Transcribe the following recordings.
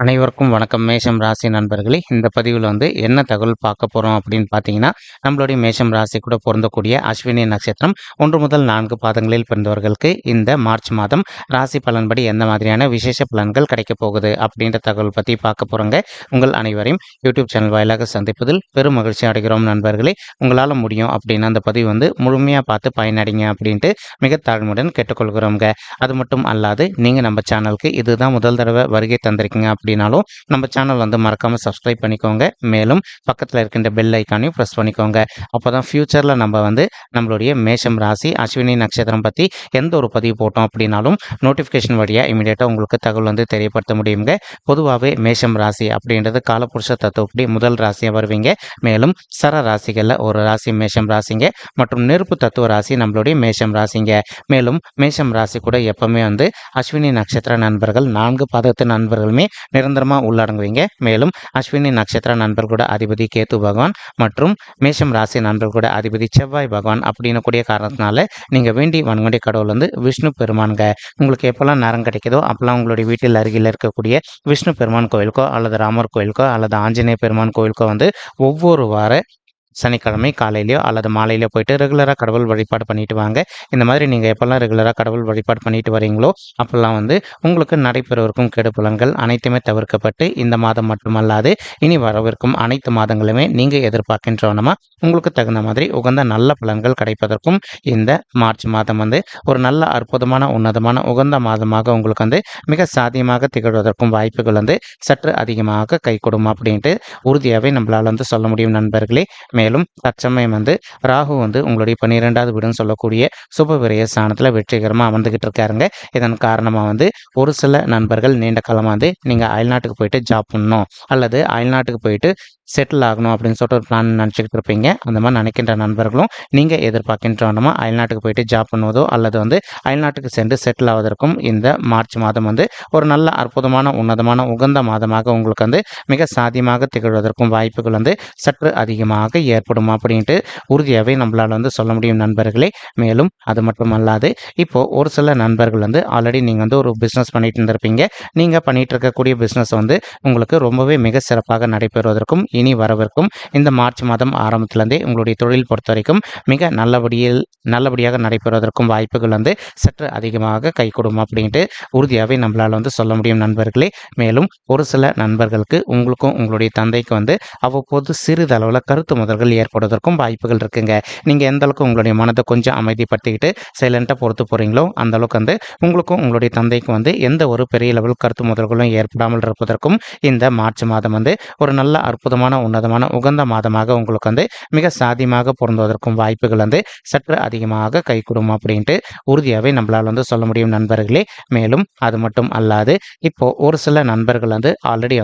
அனைவருக்கும் வணக்கம். மேஷம் ராசி நண்பர்களே, இந்த பதிவில் என்ன தகவல் பார்க்க போகிறோம் அப்படின்னு பார்த்தீங்கன்னா, நம்மளுடைய மேஷம் ராசி கூட பொருந்தக்கூடிய அஸ்வினி நட்சத்திரம் 1 முதல் 4 பாதங்களில் பிறந்தவர்களுக்கு இந்த மார்ச் மாதம் ராசி பலன்படி எந்த மாதிரியான விசேஷ பலன்கள் கிடைக்கப் போகுது அப்படின்ற தகவல் பற்றி பார்க்க போகிறோங்க. உங்கள் அனைவரையும் யூடியூப் சேனல் வாயிலாக சந்திப்பதில் பெரும் மகிழ்ச்சி அடைகிறோம் நண்பர்களே. உங்களால் முடியும் அப்படின்னா அந்த பதிவு முழுமையாக பார்த்து பயனடைங்க அப்படின்ட்டு மிக தாழ்மையுடன் கேட்டுக்கொள்கிறோங்க. அது மட்டும் அல்லாது நீங்கள் நம்ம சேனலுக்கு இதுதான் முதல் தடவை வருகை தந்திருக்கீங்க அப்படின்னாலும் நம்ம சேனல் மறக்காமல் சப்ஸ்கிரைப் பண்ணிக்கோங்க. மேலும் பக்கத்தில் இருக்கின்ற பெல் ஐக்கானையும் ப்ரெஸ் பண்ணிக்கோங்க. அப்போ தான் ஃப்யூச்சரில் நம்ம நம்மளுடைய மேஷம் ராசி அஸ்வினி நட்சத்திரம் பற்றி எந்த ஒரு பதிவு போட்டோம் அப்படின்னாலும் நோட்டிஃபிகேஷன் வழியாக இமீடியட்டாக உங்களுக்கு தகவல் தெரியப்படுத்த முடியுங்க. பொதுவாகவே மேஷம் ராசி அப்படின்றது காலபுருஷ தத்துவப்படி முதல் ராசியாக வருவீங்க. மேலும் சர ராசிகளில் ஒரு ராசி மேஷம் ராசிங்க மற்றும் நெருப்பு தத்துவ ராசி நம்மளுடைய மேஷம் ராசிங்க. மேலும் மேஷம் ராசி கூட எப்பவுமே அஸ்வினி நட்சத்திர நண்பர்கள் 4 பாதத்து நண்பர்களுமே நிரந்தரமாக உள்ளடங்குவீங்க. மேலும் அஸ்வினி நட்சத்திர நண்பர் கூட அதிபதி கேத்து பகவான் மற்றும் மேஷம் ராசி நண்பர் கூட அதிபதி செவ்வாய் பகவான் அப்படின்னு கூடிய காரணத்தினால நீங்கள் வேண்டி வணங்கக்கூடிய கடவுள் விஷ்ணு பெருமான்க. உங்களுக்கு எப்போல்லாம் நேரம் கிடைக்குதோ அப்போல்லாம் உங்களுடைய வீட்டில் அருகில் இருக்கக்கூடிய விஷ்ணு பெருமான் கோயிலுக்கோ அல்லது ராமர் கோயிலுக்கோ அல்லது ஆஞ்சநேய பெருமான் கோயிலுக்கோ ஒவ்வொரு வார சனிக்கிழமை காலையிலையோ அல்லது மாலையிலையோ போயிட்டு ரெகுலராக கடவுள் வழிபாடு பண்ணிட்டு வாங்க. இந்த மாதிரி நீங்கள் எப்போல்லாம் ரெகுலராக கடவுள் வழிபாடு பண்ணிட்டு வரீங்களோ அப்போல்லாம் உங்களுக்கு நடைபெறவிருக்கும் கெடு பலன்கள் அனைத்துமே தவிர்க்கப்பட்டு இந்த மாதம் மட்டுமல்லாது இனி வரவிருக்கும் அனைத்து மாதங்களுமே நீங்கள் எதிர்பார்க்கின்றோன்னா உங்களுக்கு தகுந்த மாதிரி உகந்த நல்ல பலன்கள் கிடைப்பதற்கும் இந்த மார்ச் மாதம் ஒரு நல்ல அற்புதமான உன்னதமான உகந்த மாதமாக உங்களுக்கு மிக சாத்தியமாக திகழ்வதற்கும் வாய்ப்புகள் சற்று அதிகமாக கை கொடுக்கும் அப்படின்ட்டு உறுதியாகவே நம்மளால் சொல்ல முடியும் நண்பர்களே. மேலும் தற்சமயம் ராகு உங்களுடைய 12வது வீடுன்னு சொல்லக்கூடிய சுப விரய ஸ்தானத்தில் வெற்றிகரமாக அமர்ந்துகிட்டு இருக்காருங்க. இதன் காரணமாக ஒரு சில நண்பர்கள் நீண்ட காலமாக நீங்கள் அயல்நாட்டுக்கு போயிட்டு ஜாப் பண்ணணும் அல்லது அயல்நாட்டுக்கு போயிட்டு செட்டில் ஆகணும் அப்படின்னு சொல்லிட்டு ஒரு பிளான் நினச்சிக்கிட்டு இருப்பீங்க. அந்த மாதிரி நினைக்கின்ற நண்பர்களும் நீங்கள் எதிர்பார்க்கின்றோன்னா அயல்நாட்டுக்கு போயிட்டு ஜாப் பண்ணுவதோ அல்லது அயல்நாட்டுக்கு சென்று செட்டில் ஆவதற்கும் இந்த மார்ச் மாதம் ஒரு நல்ல அற்புதமான உன்னதமான உகந்த மாதமாக உங்களுக்கு மிக சாத்தியமாக திகழ்வதற்கும் வாய்ப்புகள் சற்று அதிகமாக ஏற்படும் அப்படின்ட்டு உறுதியாகவே நம்மளால் சொல்ல முடியும் நண்பர்களே. மேலும் அது மட்டும் அல்லாது இப்போது ஒரு சில நண்பர்கள் ஆல்ரெடி நீங்கள் ஒரு பிஸ்னஸ் பண்ணிட்டு இருந்திருப்பீங்க. நீங்கள் பண்ணிட்டு இருக்கக்கூடிய பிஸ்னஸ் உங்களுக்கு ரொம்பவே மிக சிறப்பாக நடைபெறுவதற்கும் இனி வரவிருக்கும் இந்த மார்ச் மாதம் ஆரம்பத்திலிருந்தே உங்களுடைய தொழில் பொறுத்த வரைக்கும் மிக நல்லபடியாக நடைபெறுவதற்கும் வாய்ப்புகள் சற்று அதிகமாக கை கொடுக்கும் அப்படின்ட்டு உறுதியாகவே நம்மளால் சொல்ல முடியும் நண்பர்களே. மேலும் ஒரு சில நண்பர்களுக்கு உங்களுக்கும் உங்களுடைய தந்தைக்கு அவ்வப்போது சிறிதளவில் கருத்து முதல்கள் ஏற்படுவதற்கும் வாய்ப்புகள் இருக்குங்க. நீங்கள் எந்த அளவுக்கு உங்களுடைய மனதை கொஞ்சம் அமைதிப்படுத்திக்கிட்டு சைலண்டாக பொறுத்து போகிறீங்களோ அந்த அளவுக்கு உங்களுக்கும் உங்களுடைய தந்தைக்கு எந்த ஒரு பெரிய லெவல் கருத்து முதல்களும் ஏற்படாமல் இருப்பதற்கும் இந்த மார்ச் மாதம் ஒரு நல்ல அற்புதமான உன்னதமான உகந்த மாதமாக உங்களுக்கு மிக சாத்தியமாக பொருந்துவதற்கும் வாய்ப்புகள் சற்று அதிகமாக கை கொடுக்கும் அப்படின்ட்டு உறுதியாகவே நம்மளால் சொல்ல முடியும் நண்பர்களே. மேலும் அது மட்டும் அல்லாது இப்போ ஒரு சில நண்பர்கள் ஆல்ரெடி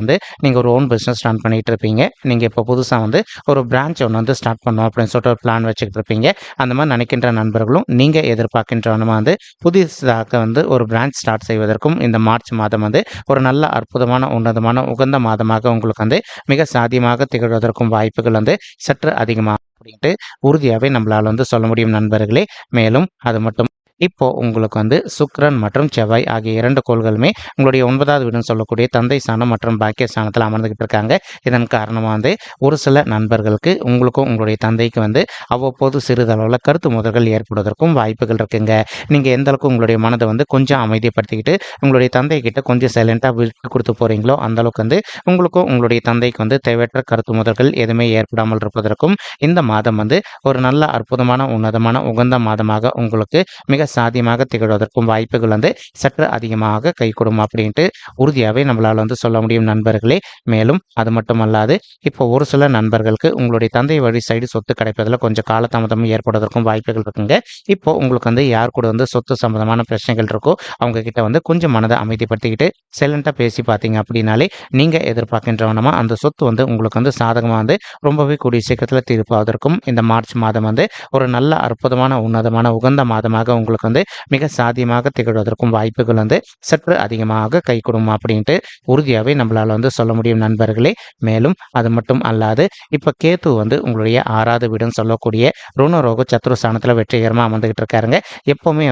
நீங்கள் ஒரு ஓன் பிஸ்னஸ் ரன் பண்ணிட்டு இருப்பீங்க. நீங்கள் இப்போ புதுசாக ஒரு பிரான்ச் ஒன்று ஸ்டார்ட் பண்ணோம் அப்படின்னு சொல்லிட்டு ஒரு பிளான் வச்சுக்கிட்டு இருப்பீங்க. அந்த மாதிரி நினைக்கின்ற நண்பர்களும் நீங்கள் எதிர்பார்க்கின்றவனுமா புதிதாக ஒரு பிரான்ச் ஸ்டார்ட் செய்வதற்கும் இந்த மார்ச் மாதம் ஒரு நல்ல அற்புதமான உன்னதமான உகந்த மாதமாக உங்களுக்கு மிக சாத்தியமாக திகழ்வதற்கும் வாய்ப்புகள் சற்று அதிகமாக அப்படின்ட்டு உறுதியாகவே நம்மளால் சொல்ல முடியும் நண்பர்களே. மேலும் அது மட்டும் இப்போ உங்களுக்கு சுக்கிரன் மற்றும் செவ்வாய் ஆகிய 2 கோள்களுமே உங்களுடைய 9வது வீடுன்னு சொல்லக்கூடிய தந்தை ஸ்தானம் மற்றும் பாக்கிய ஸ்தானத்தில் அமர்ந்துகிட்டு இருக்காங்க. இதன் காரணமாக ஒரு சில நண்பர்களுக்கு உங்களுக்கும் உங்களுடைய தந்தைக்கு அவ்வப்போது சிறிதளவில் கருத்து முதல்கள் ஏற்படுவதற்கும் வாய்ப்புகள் இருக்குங்க. நீங்கள் எந்த அளவுக்கு உங்களுடைய மனதை கொஞ்சம் அமைதிப்படுத்திக்கிட்டு உங்களுடைய தந்தை கிட்ட கொஞ்சம் சைலண்டாக விட்டு கொடுத்து போகிறீங்களோ அந்த அளவுக்கு உங்களுக்கும் உங்களுடைய தந்தைக்கு தேவையற்ற கருத்து முதல்கள் எதுவுமே ஏற்படாமல் இருப்பதற்கும் இந்த மாதம் ஒரு நல்ல அற்புதமான உன்னதமான உகந்த மாதமாக உங்களுக்கு மிக சாத்தியமாக திகழ்வதற்கும் வாய்ப்புகள் சற்று அதிகமாக கை கொடுக்கும் அப்படின்ட்டு உறுதியாகவே நம்மளால் சொல்ல முடியும் நண்பர்களே. மேலும் அது மட்டும் அல்லாது இப்போ ஒரு சில நண்பர்களுக்கு உங்களுடைய தந்தை வழி சைடு சொத்து கிடைப்பதில் கொஞ்சம் காலதாமதம் ஏற்படுவதற்கும் வாய்ப்புகள் இருக்குங்க. இப்போ உங்களுக்கு யார் கூட சொத்து சம்பந்தமான பிரச்சனைகள் இருக்கோ அவங்க கிட்ட கொஞ்சம் மனதை அமைதிப்படுத்திக்கிட்டு சைலண்டாக பேசி பார்த்தீங்க அப்படின்னாலே நீங்கள் எதிர்பார்க்கின்றவனமா அந்த சொத்து உங்களுக்கு சாதகமாக ரொம்பவே கூடிய சீக்கிரத்தில் தீர்ப்பாவதற்கும் இந்த மார்ச் மாதம் ஒரு நல்ல அற்புதமான உன்னதமான உகந்த மாதமாக உங்களுக்கு மிக சாத்தியமாக திகழ்வதற்கும் வாய்ப்புகள் சற்று அதிகமாக கை கொடுக்கும் அப்படின்ட்டு உறுதியாகவே நம்மளால் சொல்ல முடியும் நண்பர்களே. மேலும் அது மட்டும் அல்லாது இப்போ கேத்து உங்களுடைய 6வது வீடுன்னு சொல்லக்கூடிய ருணரோக சத்ருஸ்தானத்தில் வெற்றிகரமாக அமர்ந்துகிட்டு இருக்காருங்க. எப்போவுமே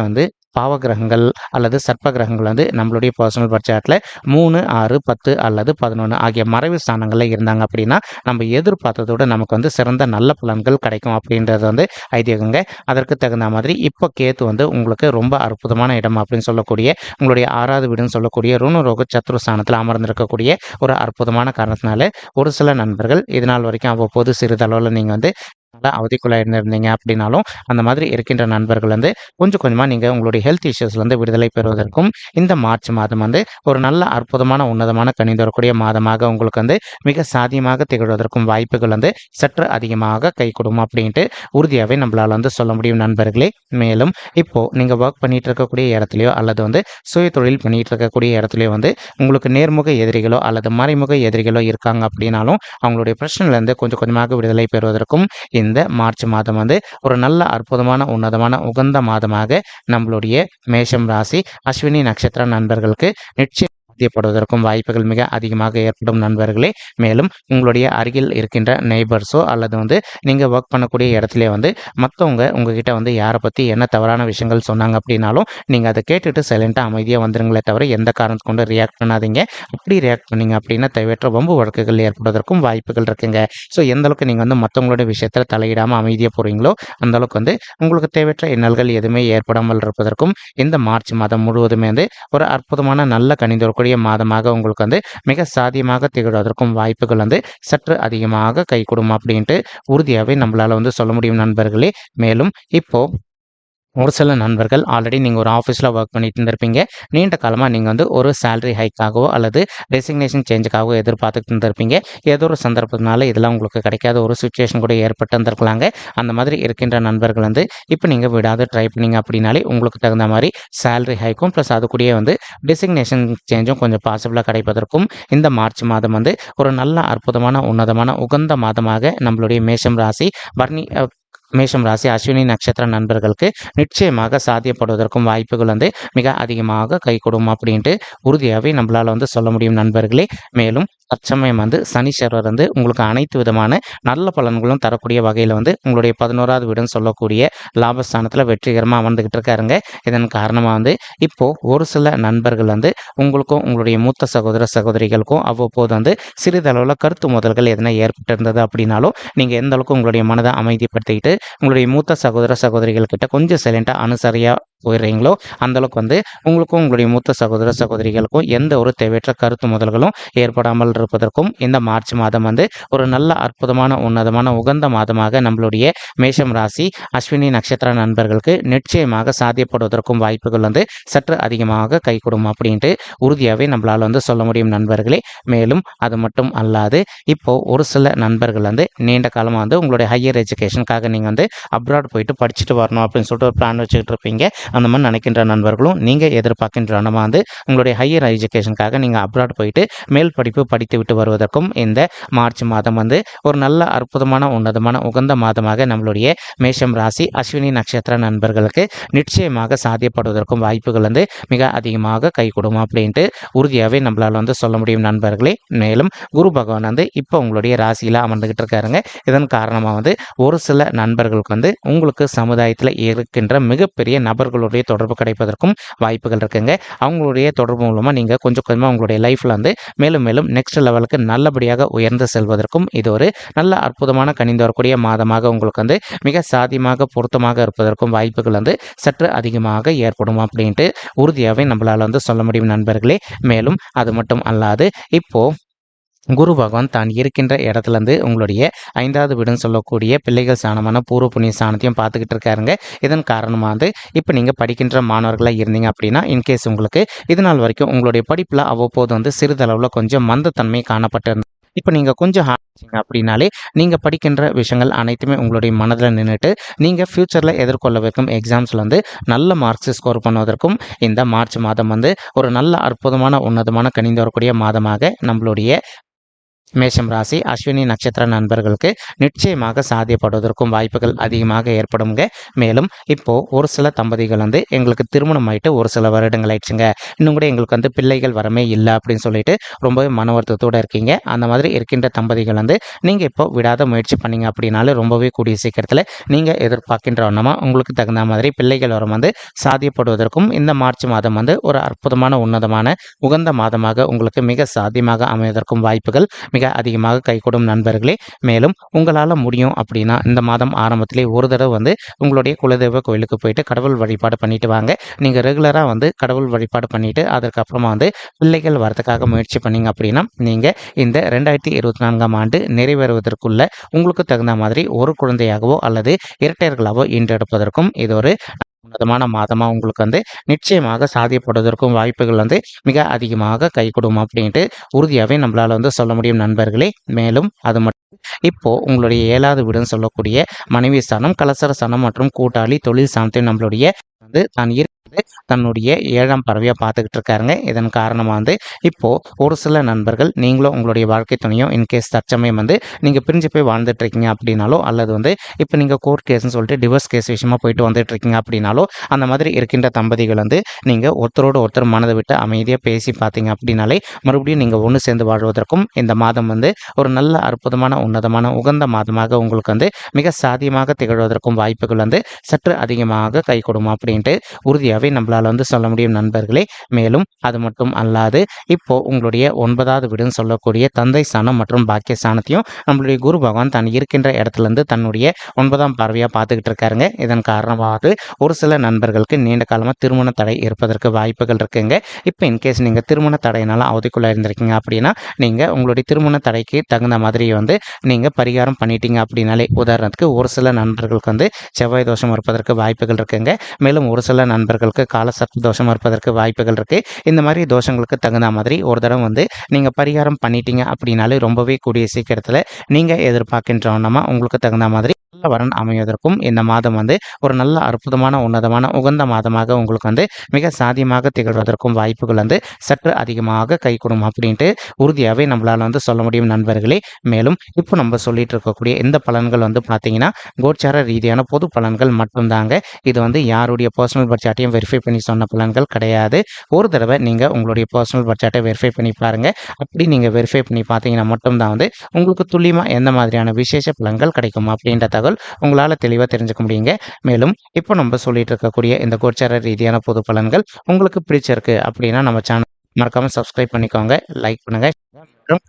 பாவகிரகங்கள் அல்லது சர்ப்ப கிரகங்கள் வந்து நம்மளுடைய பர்சனல் பர்த் சார்ட்டில் 3, 6, 10 அல்லது 11 ஆகிய மறைவு ஸ்தானங்களில் இருந்தாங்க அப்படின்னா நம்ம எதிர்பார்த்ததோட நமக்கு வந்து சிறந்த நல்ல பலன்கள் கிடைக்கும் அப்படின்றது வந்து ஐதீகங்க. அதற்கு தகுந்த மாதிரி இப்போ கேத்து வந்து உங்களுக்கு ரொம்ப அற்புதமான இடம் அப்படின்னு சொல்லக்கூடிய உங்களுடைய 6வது வீடுன்னு சொல்லக்கூடிய ருணரோக சத்ரு ஸ்தானத்தில் அமர்ந்திருக்கக்கூடிய ஒரு அற்புதமான காரணத்தினால ஒரு சில நண்பர்கள் இது நாள் வரைக்கும் அவ்வப்போது சிறிதளவில் நீங்கள் வந்து நல்லா அவதிக்குள்ளே இருந்திருந்தீங்க அப்படின்னாலும் அந்த மாதிரி இருக்கின்ற நண்பர்கள் வந்து கொஞ்சம் கொஞ்சமாக நீங்கள் உங்களுடைய ஹெல்த் இஷ்யூஸ்லேருந்து விடுதலை பெறுவதற்கும் இந்த மார்ச் மாதம் வந்து ஒரு நல்ல அற்புதமான உன்னதமான கணிந்து வரக்கூடிய மாதமாக உங்களுக்கு வந்து மிக சாத்தியமாக திகழ்வதற்கும் வாய்ப்புகள் வந்து சற்று அதிகமாக கை கொடுக்கும் அப்படின்ட்டு உறுதியாகவே நம்மளால் வந்து சொல்ல முடியும் நண்பர்களே. மேலும் இப்போது நீங்கள் ஒர்க் பண்ணிட்டு இருக்கக்கூடிய இடத்துலையோ அல்லது வந்து சுய தொழில் பண்ணிட்டு இருக்கக்கூடிய இடத்துலையோ வந்து உங்களுக்கு நேர்முக எதிரிகளோ அல்லது மறைமுக எதிரிகளோ இருக்காங்க அப்படின்னாலும் அவங்களுடைய பிரச்சனையிலேருந்து கொஞ்சம் கொஞ்சமாக விடுதலை பெறுவதற்கும் இந்த மார்ச் மாதம் வந்து ஒரு நல்ல அற்புதமான உன்னதமான உகந்த மாதமாக நம்மளுடைய மேஷம் ராசி அஸ்வினி நட்சத்திர நண்பர்களுக்கு நிச்சயம் சாத்தியப்படுவதற்கும் வாய்ப்புகள் மிக அதிகமாக ஏற்படும் நண்பர்களே. மேலும் உங்களுடைய அருகில் இருக்கின்ற நெய்பர்ஸோ அல்லது வந்து நீங்கள் ஒர்க் பண்ணக்கூடிய இடத்துல வந்து மற்றவங்க உங்ககிட்ட வந்து யாரை பற்றி என்ன தவறான விஷயங்கள் சொன்னாங்க அப்படின்னாலும் நீங்கள் அதை கேட்டுட்டு சைலண்ட்டாக அமைதியாக வந்துருங்களே தவிர எந்த காரணத்தை கொண்டு ரியாக்ட் பண்ணாதீங்க. அப்படி ரியாக்ட் பண்ணீங்க அப்படின்னா தேவையற்ற வம்பு வழக்குகள் ஏற்படுவதற்கும் வாய்ப்புகள் இருக்குங்க. ஸோ எந்த அளவுக்கு நீங்கள் வந்து மற்றவங்களோட விஷயத்தில் தலையிடாமல் அமைதியாக போகிறீங்களோ அந்தளவுக்கு வந்து உங்களுக்கு தேவையற்ற இன்னல்கள் எதுவுமே ஏற்படாமல் இருப்பதற்கும் இந்த மார்ச் மாதம் முழுவதுமே வந்து ஒரு அற்புதமான நல்ல கணிந்து மாதமாக உங்களுக்கு வந்து மிக சாத்தியமாக திகழ்வதற்கும் வாய்ப்புகள் வந்து சற்று அதிகமாக கை கொடுக்கும் அப்படின்ட்டு உறுதியாகவே நம்மளால வந்து சொல்ல முடியும் நண்பர்களே. மேலும் இப்போ ஒரு சில நண்பர்கள் ஆல்ரெடி நீங்கள் ஒரு ஆஃபீஸில் ஒர்க் பண்ணிட்டு இருந்திருப்பீங்க. நீண்ட காலமாக நீங்கள் வந்து ஒரு சேலரி ஹைக்காகவோ அல்லது டெசிக்னேஷன் சேஞ்சுக்காகவோ எதிர்பார்த்துட்டு இருந்திருப்பீங்க. ஏதோ ஒரு சந்தர்ப்பத்தினால இதெல்லாம் உங்களுக்கு கிடைக்காத ஒரு சுச்சுவேஷன் கூட ஏற்பட்டு இருந்திருக்கலாங்க. அந்த மாதிரி இருக்கின்ற நண்பர்கள் வந்து இப்போ நீங்கள் விடாத ட்ரை பண்ணீங்க அப்படின்னாலே உங்களுக்கு தகுந்த மாதிரி சேலரி ஹைக்கும் ப்ளஸ் அது கூடயே வந்து டெசிக்னேஷன் சேஞ்சும் கொஞ்சம் பாசிபிளாக கிடைப்பதற்கும் இந்த மார்ச் மாதம் வந்து ஒரு நல்ல அற்புதமான உன்னதமான உகந்த மாதமாக நம்மளுடைய மேஷம் ராசி அஸ்வினி நட்சத்திர நண்பர்களுக்கு நிச்சயமாக சாத்தியப்படுவதற்கும் வாய்ப்புகள் வந்து மிக அதிகமாக கை கொடுக்கும் அப்படின்ட்டு உறுதியாகவே நம்மளால் வந்து சொல்ல முடியும் நண்பர்களே. மேலும் தற்சமயம் வந்து சனீஸ்வரர் வந்து உங்களுக்கு அனைத்து விதமான நல்ல பலன்களும் தரக்கூடிய வகையில் வந்து உங்களுடைய 11வது வீடுன்னு சொல்லக்கூடிய லாபஸ்தானத்தில் வெற்றிகரமாக அமர்ந்துக்கிட்டு இருக்காருங்க. இதன் காரணமாக வந்து இப்போது ஒரு சில நண்பர்கள் வந்து உங்களுக்கும் உங்களுடைய மூத்த சகோதர சகோதரிகளுக்கும் அவ்வப்போது வந்து சிறிதளவில் கருத்து மோதல்கள் எதனா ஏற்பட்டிருந்தது அப்படின்னாலும் நீங்கள் எந்த அளவுக்கு உங்களுடைய மனதை அமைதிப்படுத்திக்கிட்டு உங்களுடைய மூத்த சகோதர சகோதரிகள் கிட்ட கொஞ்சம் சைலண்டாக அனுசரியாக போயிடுறீங்களோ அந்தளவுக்கு வந்து உங்களுக்கும் உங்களுடைய மூத்த சகோதர சகோதரிகளுக்கும் எந்த ஒரு தேவையற்ற கருத்து முதல்களும் ஏற்படாமல் இருப்பதற்கும் இந்த மார்ச் மாதம் வந்து ஒரு நல்ல அற்புதமான உன்னதமான உகந்த மாதமாக நம்மளுடைய மேஷம் ராசி அஸ்வினி நட்சத்திர நண்பர்களுக்கு நிச்சயமாக சாத்தியப்படுவதற்கும் வாய்ப்புகள் வந்து சற்று அதிகமாக கை கொடுக்கும் அப்படின்ட்டு உறுதியாகவே நம்மளால் வந்து சொல்ல முடியும் நண்பர்களே. மேலும் அது மட்டும் அல்லாது இப்போ ஒரு சில நண்பர்கள் வந்து நீண்ட காலமாக வந்து உங்களுடைய ஹையர் எஜுகேஷனுக்காக நீங்கள் வந்து அப்ராட் போயிட்டு படிச்சுட்டு வரணும் அப்படின்னு சொல்லிட்டு ஒரு பிளான் வச்சுக்கிட்டு இருப்பீங்க. அந்த மாதிரி நினைக்கின்ற நண்பர்களும் நீங்கள் எதிர்பார்க்கின்ற வந்து உங்களுடைய ஹையர் எஜுகேஷனுக்காக நீங்கள் அப்ராட் போயிட்டு மேல் படிப்பு படித்து விட்டு வருவதற்கும் இந்த மார்ச் மாதம் வந்து ஒரு நல்ல அற்புதமான உன்னதமான உகந்த மாதமாக நம்மளுடைய மேஷம் ராசி அஸ்வினி நட்சத்திர நண்பர்களுக்கு நிச்சயமாக சாத்தியப்படுவதற்கும் வாய்ப்புகள் வந்து மிக அதிகமாக கை கொடுக்கும் அப்படின்ட்டு உறுதியாகவே நம்மளால் வந்து சொல்ல முடியும் நண்பர்களே. மேலும் குரு பகவான் வந்து இப்போ உங்களுடைய ராசியில் அமர்ந்துகிட்டு இருக்காருங்க. இதன் காரணமாக வந்து ஒரு சில நண்பர்களுக்கு வந்து உங்களுக்கு சமுதாயத்தில் இருக்கின்ற மிகப்பெரிய நபர்களுடைய தொடர்பு கிடைப்பதற்கும் வாய்ப்புகள் இருக்குங்க. அவங்களுடைய தொடர்பு மூலமாக நீங்கள் கொஞ்சம் கொஞ்சமாக உங்களுடைய லைஃப்பில் வந்து மேலும் மேலும் நெக்ஸ்ட் லெவலுக்கு நல்லபடியாக உயர்ந்து செல்வதற்கும் இது ஒரு நல்ல அற்புதமான கணிந்து வரக்கூடிய மாதமாக உங்களுக்கு வந்து மிக சாத்தியமாக பொருத்தமாக இருப்பதற்கும் வாய்ப்புகள் வந்து சற்று அதிகமாக ஏற்படும் அப்படின்ட்டு உறுதியாகவே நம்மளால் வந்து சொல்ல முடியும் நண்பர்களே. மேலும் அது மட்டும் அல்லாது இப்போது குரு பகவான் தான் இருக்கின்ற இடத்துலேருந்து உங்களுடைய 5வது வீடுன்னு சொல்லக்கூடிய பிள்ளைகள் ஸ்தானமான பூர்வ புண்ணிய ஸ்தானத்தையும் பார்த்துக்கிட்டு இருக்காருங்க. இதன் காரணமாக வந்து இப்போ நீங்கள் படிக்கின்ற மாணவர்களாக இருந்தீங்க அப்படின்னா இன்கேஸ் உங்களுக்கு இது நாள் வரைக்கும் உங்களுடைய படிப்பில் அவ்வப்போது வந்து சிறிதளவில் கொஞ்சம் மந்தத்தன்மை காணப்பட்டிருந்தது. இப்போ நீங்கள் கொஞ்சம் அப்படின்னாலே நீங்கள் படிக்கின்ற விஷயங்கள் அனைத்துமே உங்களுடைய மனதில் நின்றுட்டு நீங்கள் ஃப்யூச்சரில் எதிர்கொள்ளவிருக்கும் எக்ஸாம்ஸில் வந்து நல்ல மார்க்ஸ் ஸ்கோர் பண்ணுவதற்கும் இந்த மார்ச் மாதம் வந்து ஒரு நல்ல அற்புதமான உன்னதமான கணிந்து வரக்கூடிய மாதமாக நம்மளுடைய மேஷம் ராசி அஸ்வினி நட்சத்திர நண்பர்களுக்கு நிச்சயமாக சாத்தியப்படுவதற்கும் வாய்ப்புகள் அதிகமாக ஏற்படுங்க. மேலும் இப்போ ஒரு சில தம்பதிகள் வந்து எங்களுக்கு திருமணம் ஆயிட்டு ஒரு சில வருடங்கள் ஆயிடுச்சுங்க, இன்னும் கூட எங்களுக்கு வந்து பிள்ளைகள் வரமே இல்லை அப்படின்னு சொல்லிட்டு ரொம்பவே மன வருத்தத்தோடு இருக்கீங்க. அந்த மாதிரி இருக்கின்ற தம்பதிகள் வந்து நீங்கள் இப்போ விடாத முயற்சி பண்ணீங்க அப்படின்னாலும் ரொம்பவே கூடிய சீக்கிரத்தில் நீங்கள் எதிர்பார்க்கின்ற வண்ணமாக உங்களுக்கு தகுந்த மாதிரி பிள்ளைகள் வரம் வந்து சாத்தியப்படுவதற்கும் இந்த மார்ச் மாதம் வந்து ஒரு அற்புதமான உன்னதமான உகந்த மாதமாக உங்களுக்கு மிக சாத்தியமாக அமைவதற்கும் வாய்ப்புகள் மிக அதிகமாக கைகூடும் நண்பர்களே. மேலும் உங்களால் முடியும் அப்படின்னா இந்த மாதம் ஆரம்பத்திலே ஒரு தடவை வந்து உங்களுடைய குலதெய்வ கோயிலுக்கு போயிட்டு கடவுள் வழிபாடு பண்ணிட்டு வாங்க. நீங்கள் ரெகுலராக வந்து கடவுள் வழிபாடு பண்ணிட்டு அதற்கப்புறமா வந்து பிள்ளைகள் வரதுக்காக முயற்சி பண்ணீங்க அப்படின்னா நீங்கள் இந்த 2024ஆம் ஆண்டு நிறைவேறுவதற்குள்ள உங்களுக்கு தகுந்த மாதிரி ஒரு குழந்தையாகவோ அல்லது இரட்டையர்களாகவோ ஈன்றெடுப்பதற்கும் இது ஒரு உன்னதமான மாதமாக உங்களுக்கு வந்து நிச்சயமாக சாத்தியப்படுவதற்கும் வாய்ப்புகள் வந்து மிக அதிகமாக கைகூடும் அப்படின்ட்டு உறுதியாகவே நம்மளால் வந்து சொல்ல முடியும் நண்பர்களே. மேலும் அது மட்டும் இப்போ உங்களுடைய 7வது வீடுன்னு சொல்லக்கூடிய மனைவி ஸ்தானம், கலசர ஸ்தானம் மற்றும் கூட்டாளி தொழில் ஸ்தானத்தையும் நம்மளுடைய வந்து தான் தன்னுடைய 7ஆம் பறவையாக பார்த்துக்கிட்டு இருக்காருங்க. இதன் காரணமாக வந்து இப்போது ஒரு சில நண்பர்கள் நீங்களும் உங்களுடைய வாழ்க்கை துணையும் இன்கேஸ் தற்சமயம் வந்து நீங்கள் பிரிஞ்சு போய் வாழ்ந்துட்டு இருக்கீங்க அப்படின்னாலோ அல்லது வந்து இப்போ நீங்கள் கோர்ட் கேஸ்ன்னு சொல்லிட்டு டிவோர்ஸ் கேஸ் விஷயமா போயிட்டு வந்துட்டு இருக்கீங்க அப்படின்னாலோ அந்த மாதிரி இருக்கின்ற தம்பதிகள் வந்து நீங்கள் ஒருத்தரோடு ஒருத்தர் மனதை விட்டு அமைதியாக பேசி பார்த்தீங்க அப்படின்னாலே மறுபடியும் நீங்கள் ஒன்று சேர்ந்து வாழ்வதற்கும் இந்த மாதம் வந்து ஒரு நல்ல அற்புதமான உன்னதமான உகந்த மாதமாக உங்களுக்கு வந்து மிக சாத்தியமாக திகழ்வதற்கும் வாய்ப்புகள் வந்து சற்று அதிகமாக கைகூடும் அப்படின்ட்டு உறுதியாகவே நம்மளால் வந்து சொல்ல முடியும் நண்பர்களே. மேலும் அது மட்டும் அல்லாது இப்போ உங்களுடைய 9வது வீடுன்னு சொல்லக்கூடிய தந்தை ஸ்தானம் மற்றும் பாக்கிய ஸ்தானத்தையும் நம்மளுடைய குரு பகவான் தான் இருக்கின்ற இடத்துலேருந்து தன்னுடைய 9ஆம் பார்வையாக பார்த்துக்கிட்டு இருக்காருங்க. இதன் காரணமாக ஒரு சில நண்பர்களுக்கு நீண்ட காலமாக திருமண தடை இருப்பதற்கு வாய்ப்புகள் இருக்குங்க. இப்போ இன்கேஸ் நீங்கள் திருமண தடையினால அவதிக்குள்ளே இருந்திருக்கீங்க அப்படின்னா நீங்கள் உங்களுடைய திருமண தடைக்கு தகுந்த மாதிரி வந்து நீங்கள் பரிகாரம் பண்ணிட்டீங்க அப்படின்னாலே, உதாரணத்துக்கு ஒரு சில நண்பர்களுக்கு வந்து செவ்வாய் தோஷம் இருப்பதற்கு வாய்ப்புகள் இருக்குங்க. மேலும் ஒரு சில நண்பர்களுக்கு காலசர்ப்ப தோஷம் இருப்பதற்கு வாய்ப்புகள் இருக்குது. இந்த மாதிரி தோஷங்களுக்கு தகுந்த மாதிரி ஒரு தடவை வந்து நீங்கள் பரிகாரம் பண்ணிட்டீங்க அப்படின்னாலே ரொம்பவே கூடிய சீக்கிரத்தில் நீங்கள் எதிர்பார்க்கின்றவனமா உங்களுக்கு தகுந்த மாதிரி நல்ல வரன் அமைவதற்கும் இந்த மாதம் வந்து ஒரு நல்ல அற்புதமான உன்னதமான உகந்த மாதமாக உங்களுக்கு வந்து மிக சாத்தியமாக திகழ்வதற்கும் வாய்ப்புகள் வந்து சற்று அதிகமாக கைகூடும் அப்படின்ட்டு உறுதியாகவே நம்மளால் வந்து சொல்ல முடியும் நண்பர்களே. மேலும் இப்போ நம்ம சொல்லிட்டு இருக்கக்கூடிய இந்த பலன்கள் வந்து பார்த்தீங்கன்னா கோச்சார ரீதியான பொது பலன்கள் மட்டும்தாங்க. இது வந்து யாருடைய பர்சனல் பட்ஜெட்டையும் வெரிஃபை பண்ணி சொன்ன பலன்கள் கிடையாது. ஒரு தடவை நீங்கள் உங்களுடைய பர்சனல் பட்ஜெட்டை வெரிஃபை பண்ணி பாருங்கள். அப்படி நீங்கள் வெரிஃபை பண்ணி பார்த்தீங்கன்னா மட்டும்தான் வந்து உங்களுக்கு துல்லியமாக எந்த மாதிரியான விசேஷ பலன்கள் கிடைக்கும் அப்படின்ற தகவல் உங்களால் தெளிவாக தெரிஞ்சுக்க முடியுங்க. மேலும் இப்போ நம்ம சொல்லிட்டு இருக்கக்கூடிய இந்த கோச்சார ரீதியான பொது பலன்கள் உங்களுக்கு பிடிச்சிருக்கு அப்படின்னா நம்ம சேனல் மறக்காமல் சப்ஸ்கிரைப் பண்ணிக்கோங்க, லைக் பண்ணுங்க மற்றும்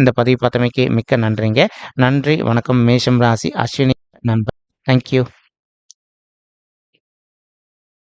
இந்த பதிவு பார்த்தமைக்கு மிக்க நன்றிங்க. நன்றி, வணக்கம். மேஷம் ராசி அஸ்வினி நண்பர். தேங்க்யூ.